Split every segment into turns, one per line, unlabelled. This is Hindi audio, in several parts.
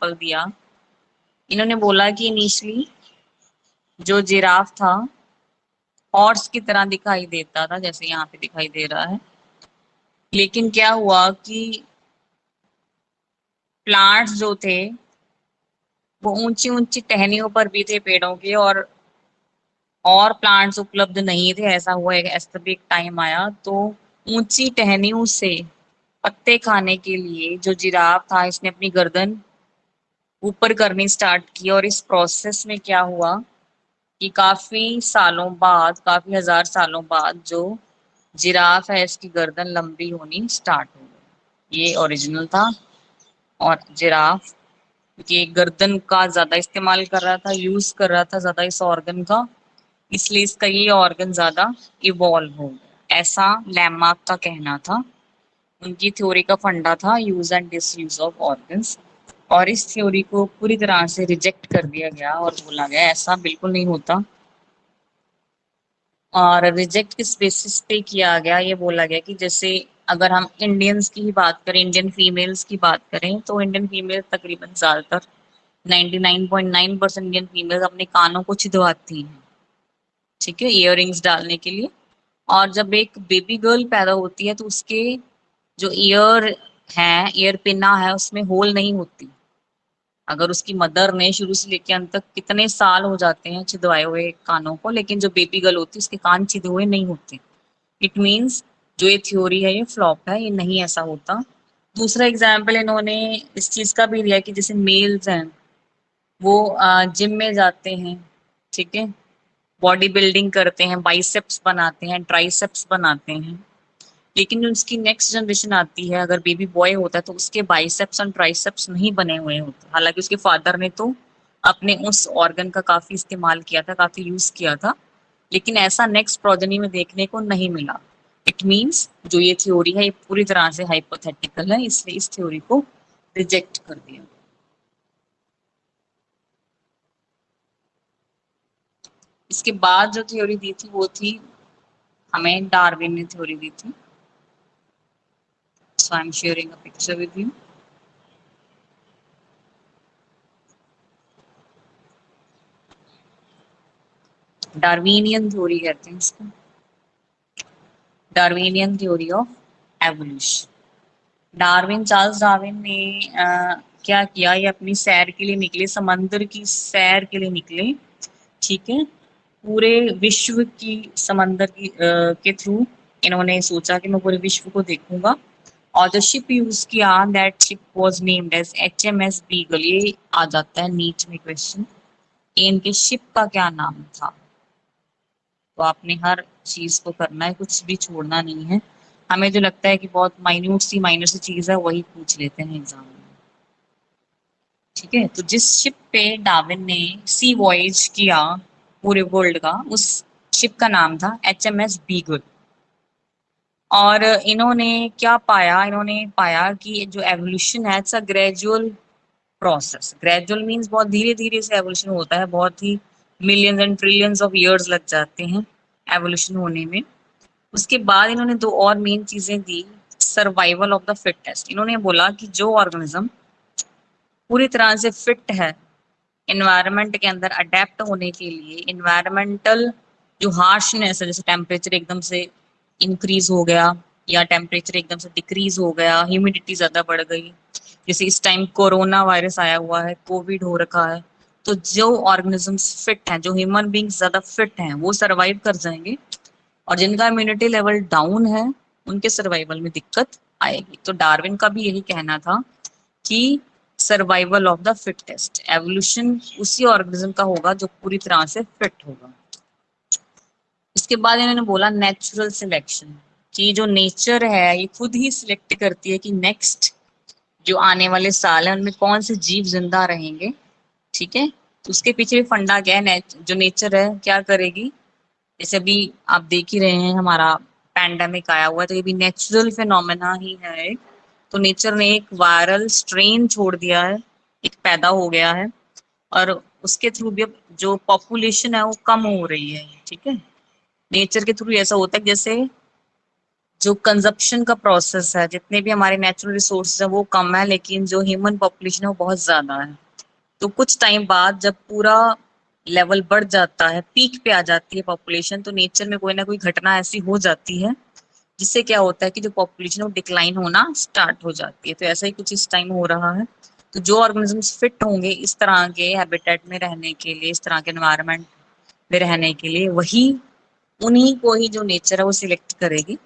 पल दिया। इन्होंने बोला कि इनिशियली जो जिराफ था हॉर्स की तरह दिखाई देता था, जैसे यहाँ पे दिखाई दे रहा है। लेकिन क्या हुआ कि प्लांट्स जो थे वो ऊंची ऊंची टहनियों पर भी थे पेड़ों के, और प्लांट्स उपलब्ध नहीं थे। ऐसा हुआ, एक ऐसा भी एक टाइम आया तो ऊंची टहनियों से पत्ते खाने के लिए जो जिराफ था इसने अपनी गर्दन ऊपर करनी स्टार्ट की। और इस प्रोसेस में क्या हुआ कि काफी सालों बाद, काफी हजार सालों बाद जो जिराफ है इसकी गर्दन लंबी होनी स्टार्ट हो गई। ये ओरिजिनल था। और जिराफ क्योंकि गर्दन का ज्यादा इस्तेमाल कर रहा था, यूज कर रहा था ज्यादा इस ऑर्गन का, इसलिए इसका ये ऑर्गन ज्यादा इवॉल्व हो गया, ऐसा लैमार्क का कहना था। उनकी थ्योरी का फंडा था use and disuse of organs. और इस थ्योरी को पूरी तरह से रिजेक्ट कर दिया गया और बोला गया ऐसा बिल्कुल नहीं होता। और रिजेक्ट किस बेसिस पे किया गया, ये बोला गया कि जैसे अगर हम इंडियंस की ही बात करें, इंडियन फीमेल्स की बात करें, तो इंडियन फीमेल तकरीबन ज्यादातर 99.9% इंडियन फीमेल्स अपने कानों को छिदवाती हैं, ठीक है, इयररिंग्स डालने के लिए। और जब एक बेबी गर्ल पैदा होती है तो उसके जो ईयर है, ईयर पिना है, उसमें होल नहीं होती। अगर उसकी मदर ने शुरू से लेकर अंत तक कितने साल हो जाते हैं छिदवाए हुए कानों को, लेकिन जो बेबी गर्ल होती है उसके कान छिदे हुए नहीं होते। इट मीन्स जो ये थ्योरी है ये फ्लॉप है, ये नहीं ऐसा होता। दूसरा एग्जाम्पल इन्होंने इस चीज का भी दिया कि जैसे मेल्स हैं वो जिम में जाते हैं, ठीक है, बॉडी बिल्डिंग करते हैं, बाइसेप्स बनाते हैं, ट्राइसेप्स बनाते हैं। लेकिन जो उसकी नेक्स्ट जनरेशन आती है, अगर बेबी बॉय होता है तो उसके बाइसेप्स और ट्राइसेप्स नहीं बने हुए होते। हालांकि उसके फादर ने तो अपने उस ऑर्गन का काफी इस्तेमाल किया था, काफी यूज किया था, लेकिन ऐसा नेक्स्ट प्रोजेनी में देखने को नहीं मिला। इट मीन्स जो ये थ्योरी है ये पूरी तरह से हाइपोथेटिकल है, इसलिए इस थ्योरी को रिजेक्ट कर दिया। इसके बाद जो थ्योरी दी थी वो थी, हमें डार्विन ने थ्योरी दी थी। So I am sharing a picture with you. Darwinian theory कहते हैं इसको, Darwinian theory of evolution. Darwin, Charles Darwin ने क्या किया, ये अपनी सैर के लिए निकले, समंदर की सैर के लिए निकले, ठीक है। पूरे विश्व की समंदर की के थ्रू इन्होंने सोचा कि मैं पूरे विश्व को देखूंगा। और जो शिप यूज किया, that ship was named as HMS Beagle. ये आ जाता है नीट में क्वेश्चन, इनके शिप का क्या नाम था। तो आपने हर चीज को करना है, कुछ भी छोड़ना नहीं है। हमें जो लगता है कि बहुत माइनर सी चीज है वही पूछ लेते हैं एग्जाम में, ठीक है। तो जिस शिप पे डार्विन ने सी वॉयज किया पूरे वर्ल्ड का, उस शिप का नाम था HMS बीगल। और इन्होंने क्या पाया, इन्होंने पाया कि जो एवोल्यूशन है it's a gradual process. Gradual means बहुत धीरे धीरे से एवोल्यूशन होता है, बहुत ही millions and trillions of years लग जाते हैं एवोल्यूशन होने में। उसके बाद इन्होंने दो और मेन चीजें दी, सर्वाइवल ऑफ द फिटेस्ट। इन्होंने बोला कि जो ऑर्गेनिज्म पूरी तरह से फिट है एनवायरनमेंट के अंदर अडेप्ट होने के लिए, इन्वायरमेंटल जो हार्शनेस है, जैसे टेम्परेचर एकदम से इंक्रीज हो गया या टेम्परेचर एकदम से डिक्रीज हो गया, ह्यूमिडिटी ज्यादा बढ़ गई, जैसे इस टाइम कोरोना वायरस आया हुआ है, कोविड हो रखा है, तो जो ऑर्गेनिजम्स फिट हैं, जो ह्यूमन बींग्स ज्यादा फिट हैं, वो सर्वाइव कर जाएंगे। और जिनका इम्यूनिटी लेवल डाउन है उनके सर्वाइवल में दिक्कत आएगी। तो डार्विन का भी यही कहना था कि survival of the fittest, evolution उसी ऑर्गेनिज्म का होगा जो पूरी तरह से फिट होगा। इसके बाद इन्होंने बोला नेचुरल सिलेक्शन, कि जो नेचर है ये खुद ही सिलेक्ट करती है कि नेक्स्ट जो आने वाले साल है उनमें कौन से जीव जिंदा रहेंगे, ठीक है। तो उसके पीछे भी फंडा क्या है, जो नेचर है क्या करेगी। जैसे अभी आप देख ही रहे हैं हमारा पैंडेमिक आया हुआ है, तो ये भी नेचुरल फिनोमेना ही है एक। तो नेचर ने एक वायरल स्ट्रेन छोड़ दिया है, एक पैदा हो गया है, और उसके थ्रू भी अब जो पॉपुलेशन है वो कम हो रही है, ठीक है। नेचर के थ्रू ऐसा होता है जैसे जो कंजप्शन का प्रोसेस है, जितने भी हमारे नेचुरल रिसोर्सेज है वो कम है, लेकिन जो ह्यूमन पॉपुलेशन है वो बहुत ज्यादा है। तो कुछ टाइम बाद जब पूरा लेवल बढ़ जाता है, पीक पे आ जाती है पॉपुलेशन, तो नेचर में कोई ना कोई घटना ऐसी हो जाती है जिससे क्या होता है कि जो पॉपुलेशन है वो डिक्लाइन होना स्टार्ट हो जाती है। तो ऐसा ही कुछ इस टाइम हो रहा है। तो जो ऑर्गेनिजम्स फिट होंगे इस तरह के हैबिटेट में रहने के लिए, इस तरह के एनवायरनमेंट में रहने के लिए, वही उन्हीं को ही जो नेचर है वो सिलेक्ट करेगी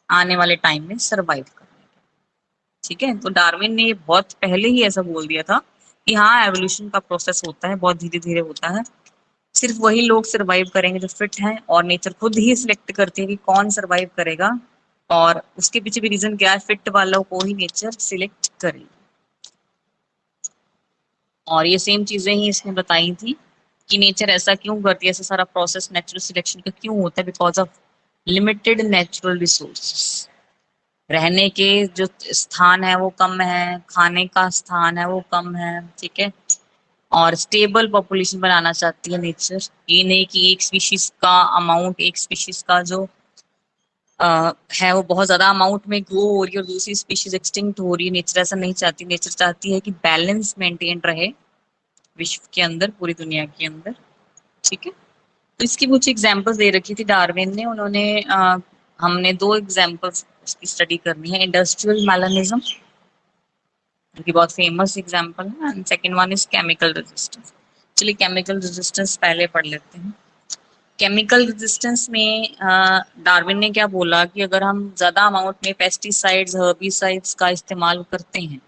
आने वाले टाइम में सरवाइव करने के। ठीक है, तो डार्विन ने बहुत पहले ही ऐसा बोल दिया था कि हाँ, एवोल्यूशन का प्रोसेस होता है, बहुत धीरे धीरे होता है, सिर्फ वही लोग सरवाइव करेंगे जो फिट हैं, और नेचर खुद ही सिलेक्ट करती है कि कौन सरवाइव करेगा। और उसके पीछे भी रीजन क्या है, फिट वालों को ही नेचर सिलेक्ट करेगी। और ये सेम चीजें ही इसने बताई थी कि नेचर ऐसा क्यों करती है, ऐसा सारा प्रोसेस नेचुरल सिलेक्शन का क्यों होता है, because of limited natural resources. रहने के जो स्थान है वो कम है, खाने का स्थान है वो कम है, ठीक है। और स्टेबल पॉपुलेशन बनाना चाहती है नेचर। ये नहीं कि एक स्पीशीज का अमाउंट, एक स्पीशीज का जो है वो बहुत ज्यादा अमाउंट में ग्रो हो रही है और दूसरी स्पीशीज एक्सटिंक्ट हो रही है। नेचर ऐसा नहीं चाहती, नेचर चाहती है कि बैलेंस मेंटेन रहे विश्व के अंदर, पूरी दुनिया के अंदर, ठीक है। तो इसकी कुछ एग्जांपल्स दे रखी थी डार्विन ने। उन्होंने हमने दो एग्जांपल्स उसकी स्टडी करनी है, इंडस्ट्रियल मैलनिज्म जो कि बहुत फेमस एग्जांपल है, and second one is chemical resistance. चलिए केमिकल रेजिस्टेंस पहले पढ़ लेते हैं। केमिकल रेजिस्टेंस में डार्विन ने क्या बोला कि अगर हम ज्यादा अमाउंट में पेस्टिसाइड्स, हर्बिसाइड्स का इस्तेमाल करते हैं,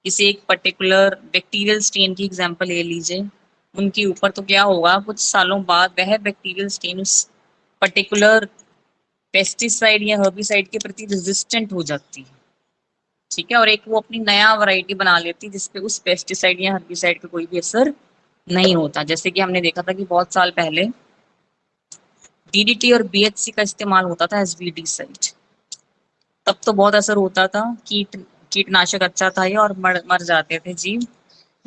किसी एक पर्टिकुलर बैक्टीरियल स्ट्रेन की एग्जांपल ले लीजिए, उनके ऊपर, तो क्या होगा, कुछ सालों बाद वह बैक्टीरियल स्ट्रेन उस पर्टिकुलर पेस्टिसाइड या हर्बिसाइड के प्रति रेजिस्टेंट हो जाती है, ठीक है। और एक वो अपनी नया वैरायटी बना लेती है जिसपे उस पेस्टिसाइड या हर्बिसाइड का कोई भी असर नहीं होता। जैसे कि हमने देखा था कि बहुत साल पहले डीडीटी और बीएचसी का इस्तेमाल होता था एज वीडीसाइड। तब तो बहुत असर होता था, कीटनाशक अच्छा था ये, और मर जाते थे जीव।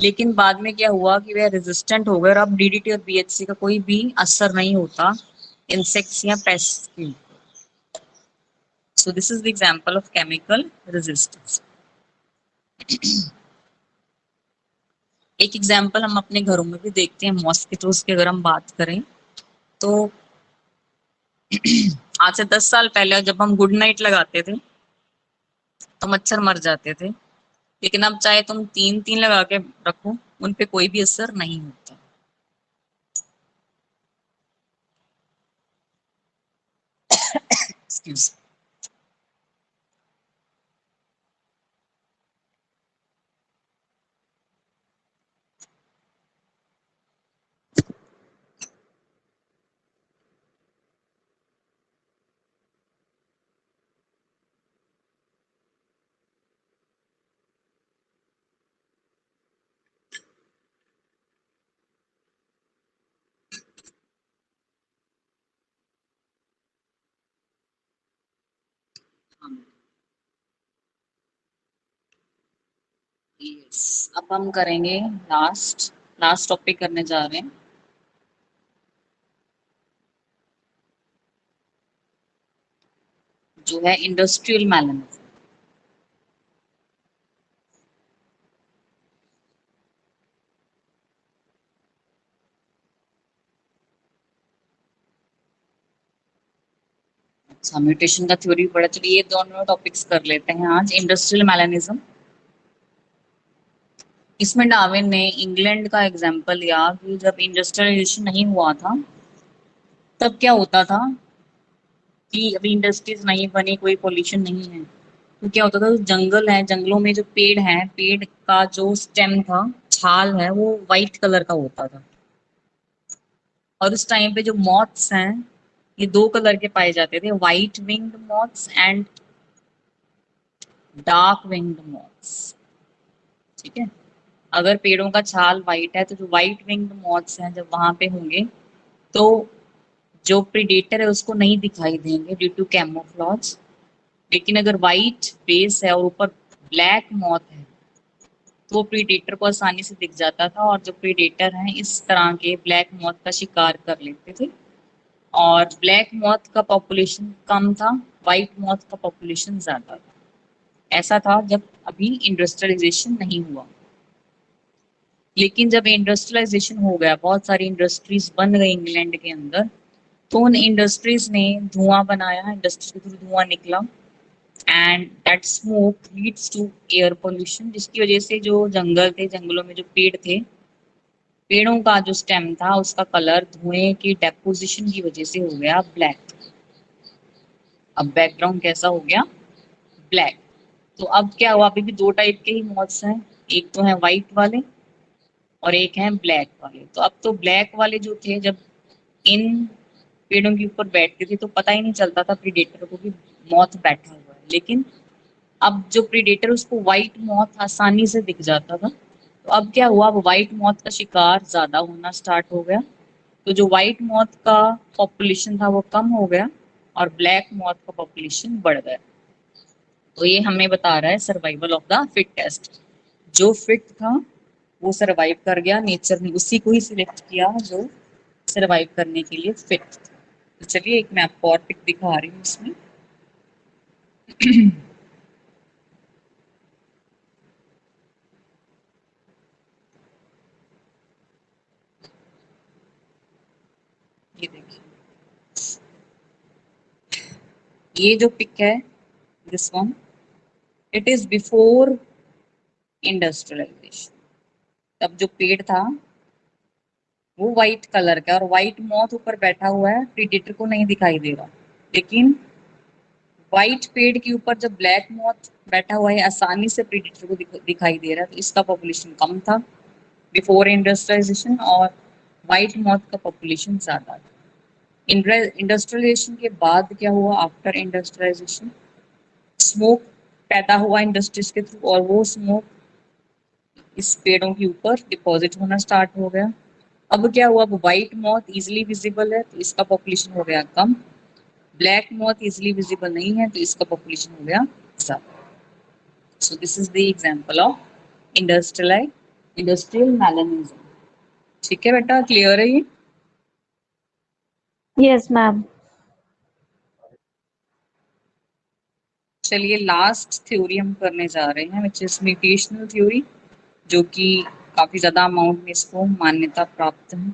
लेकिन बाद में क्या हुआ कि वह रेजिस्टेंट हो गए और अब डीडीटी और बीएचसी का कोई भी असर नहीं होता इंसेक्ट्स या पेस्ट के। सो this is the example of chemical resistance. एक एग्जांपल हम अपने घरों में भी देखते हैं, मॉस्किटोज की अगर हम बात करें तो आज से 10 साल पहले जब हम गुड नाइट लगाते थे तो मच्छर मर जाते थे, लेकिन अब चाहे तुम तीन तीन लगा के रखो, उन पे कोई भी असर नहीं होता। एक्सक्यूज। यस, अब हम करेंगे लास्ट लास्ट टॉपिक करने जा रहे हैं, जो है इंडस्ट्रियल मैलनिज्म। अच्छा, म्यूटेशन का थ्योरी पढ़ा, चलिए ये दोनों टॉपिक्स कर लेते हैं आज। इंडस्ट्रियल मैलनिज्म, इसमें डार्विन ने इंग्लैंड का एग्जाम्पल लिया कि जब इंडस्ट्रियलाइजेशन नहीं हुआ था तब क्या होता था कि अभी इंडस्ट्रीज नहीं बनी, कोई पोल्यूशन नहीं है, तो क्या होता था, जो जंगल है, जंगलों में जो पेड़ है, पेड़ का जो स्टेम था, छाल है, वो वाइट कलर का होता था। और उस टाइम पे जो मॉथ्स हैं ये दो कलर के पाए जाते थे, white winged moths and dark winged moths, ठीक है। अगर पेड़ों का छाल वाइट है तो जो व्हाइट विंग्ड मॉथ्स हैं जब वहां पे होंगे तो जो प्रीडेटर है उसको नहीं दिखाई देंगे ड्यू टू कैमोफ्लॉज। लेकिन अगर व्हाइट बेस है और ऊपर ब्लैक मॉथ है तो वो प्रीडेटर को आसानी से दिख जाता था, और जो प्रीडेटर हैं इस तरह के ब्लैक मॉथ का शिकार कर लेते थे और ब्लैक मॉथ का पॉपुलेशन कम था, व्हाइट मॉथ का पॉपुलेशन ज्यादा था। ऐसा था जब अभी इंडस्ट्रियलाइजेशन नहीं हुआ। लेकिन जब इंडस्ट्रियलाइजेशन हो गया, बहुत सारी इंडस्ट्रीज बन गई इंग्लैंड के अंदर, तो उन इंडस्ट्रीज ने धुआं बनाया, इंडस्ट्री के थ्रू धुआं निकला, and that smoke leads to air pollution, जिसकी वजह से जो जंगल थे, जंगलों में जो पेड़ थे, पेड़ों का जो स्टेम था उसका कलर धुएं की डेपोजिशन की वजह से हो गया ब्लैक। अब बैकग्राउंड कैसा हो गया? ब्लैक। तो अब क्या हुआ, अभी भी दो टाइप के ही मॉथ्स हैं, एक तो है व्हाइट वाले और एक है ब्लैक वाले। तो अब तो ब्लैक वाले जो थे, जब इन पेड़ों के ऊपर बैठते थे तो पता ही नहीं चलता था प्रीडेटर को कि मॉथ बैठा हुआ है। लेकिन अब जो प्रीडेटर, उसको व्हाइट मॉथ आसानी से दिख जाता था। तो अब क्या हुआ, अब व्हाइट मॉथ का शिकार ज्यादा होना स्टार्ट हो गया। तो जो व्हाइट मॉथ का पॉपुलेशन था वो कम हो गया और ब्लैक मॉथ का पॉपुलेशन बढ़ गया। तो ये हमें बता रहा है सर्वाइवल ऑफ द फिटेस्ट। जो फिट था वो सरवाइव कर गया, नेचर ने उसी को ही सिलेक्ट किया जो सरवाइव करने के लिए फिट था। तो चलिए एक मैं आपको और पिक दिखा रही हूँ इसमें। ये देखिए, ये जो पिक है, this one, it is before industrialization. तब जो पेड़ था वो व्हाइट कलर का, और व्हाइट मॉथ ऊपर बैठा हुआ है, प्रीडेटर को नहीं दिखाई दे रहा। लेकिन व्हाइट पेड़ के ऊपर जब ब्लैक मॉथ बैठा हुआ है, आसानी से प्रीडेटर को दिखाई दे रहा है। तो इसका पॉपुलेशन कम था बिफोर इंडस्ट्रियलाइजेशन, और व्हाइट मॉथ का पॉपुलेशन ज्यादा था। इंडस्ट्रियलाइजेशन के बाद क्या हुआ, आफ्टर इंडस्ट्रियलाइजेशन स्मोक पैदा हुआ इंडस्ट्रीज के थ्रू, और वो स्मोक इस पेड़ों के ऊपर डिपॉजिट होना स्टार्ट हो गया। अब क्या हुआ, अब व्हाइट मॉथ इजिली विजिबल है तो इसका पॉपुलेशन हो गया कम, ब्लैक मॉथ इजिली विजिबल नहीं है तो इसका पॉपुलेशन हो गया ज्यादा। So this is the example of industrial melanism. ठीक है बेटा, क्लियर है ये?
Yes, ma'am.
चलिए लास्ट थ्योरी हम करने जा रहे हैं, विच इज म्यूटेशनल थ्योरी, जो कि काफी ज्यादा अमाउंट में इसको मान्यता प्राप्त है।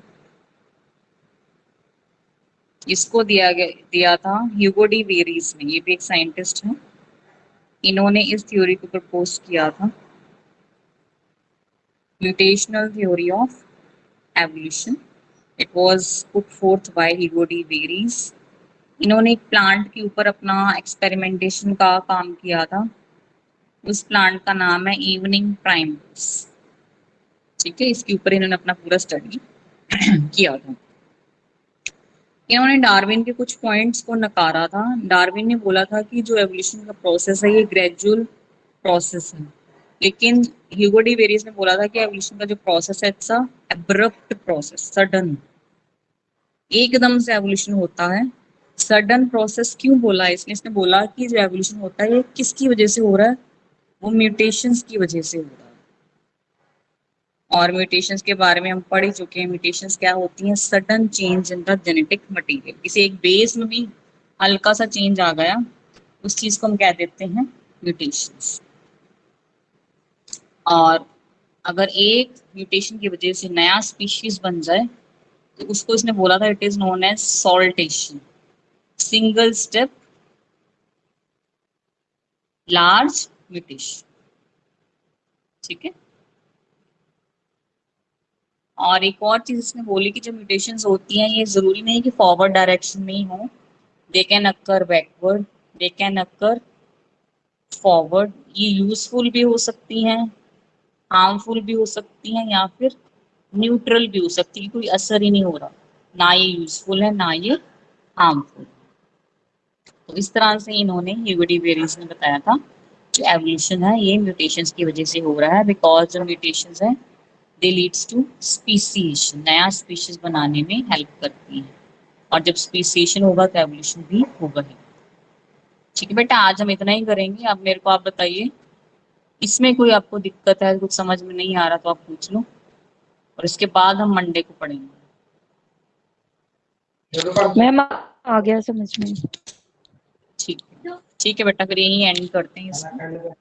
इसको दिया था ह्यूगो डी वेरीज ने, ये भी एक साइंटिस्ट है। इन्होंने इस थ्योरी को प्रपोज किया था, mutational theory of evolution. It was put forth by Hugo de Vries. इन्होंने एक प्लांट के ऊपर अपना एक्सपेरिमेंटेशन का काम किया था। उस प्लांट का नाम है इवनिंग प्राइमस। ठीक है, इसके ऊपर इन्होंने अपना पूरा स्टडी किया था। इन्होंने डार्विन के कुछ पॉइंट्स को नकारा था। डार्विन ने बोला था कि जो एवोल्यूशन का प्रोसेस है ये ग्रेजुअल प्रोसेस है। लेकिन ह्यूगो डी वेरियस ने बोला था कि एवोल्यूशन का जो प्रोसेस है, it's a abrupt process, sudden, एकदम से एवोल्यूशन होता है। सडन प्रोसेस क्यों बोला है इसने? इसने बोला कि जो एवोल्यूशन होता है ये किसकी वजह से हो रहा है, वो म्यूटेशंस की वजह से हो रहा है। और म्यूटेशंस के बारे में हम पढ़ ही चुके हैं। म्यूटेशंस क्या होती हैं? Sudden change in the genetic material, किसी एक बेस में भी हल्का सा चेंज आ गया, उस चीज को हम कह देते हैं म्यूटेशंस। और अगर एक म्यूटेशन की वजह से नया स्पीशीज बन जाए तो उसको इसने बोला था it is known as saltation, single step large mutation. ठीक है। और एक और चीज इसने बोली कि जो म्यूटेशंस होती हैं ये जरूरी नहीं कि फॉरवर्ड डायरेक्शन में ही हो, they can occur backward, they can occur forward. ये यूजफुल भी हो सकती हैं, हार्मफुल भी हो सकती हैं, या फिर न्यूट्रल भी हो सकती है, कोई असर ही नहीं हो रहा, ना ये यूजफुल है ना ये हार्मफुल। तो इस तरह से इन्होंने ह्यूगो वेरियस ने बताया था जो एवोल्यूशन है ये म्यूटेशंस की वजह से हो रहा है, बिकॉज जो म्यूटेशंस है दे लीड्स टू स्पीसीएशन, नया स्पीशीज बनाने में हेल्प करती है। और जब स्पीसीएशन होगा तो एवोल्यूशन भी होगा ही। ठीक है बेटा, आज हम इतना ही करेंगे। अब मेरे को आप बताइए, इसमें कोई आपको दिक्कत है, कुछ समझ में नहीं आ रहा तो आप पूछ लो, और इसके बाद हम मंडे को पढ़ेंगे।
मैम आ गया समझ में।
ठीक है बेटा, फिर यही एंड करते हैं इसको।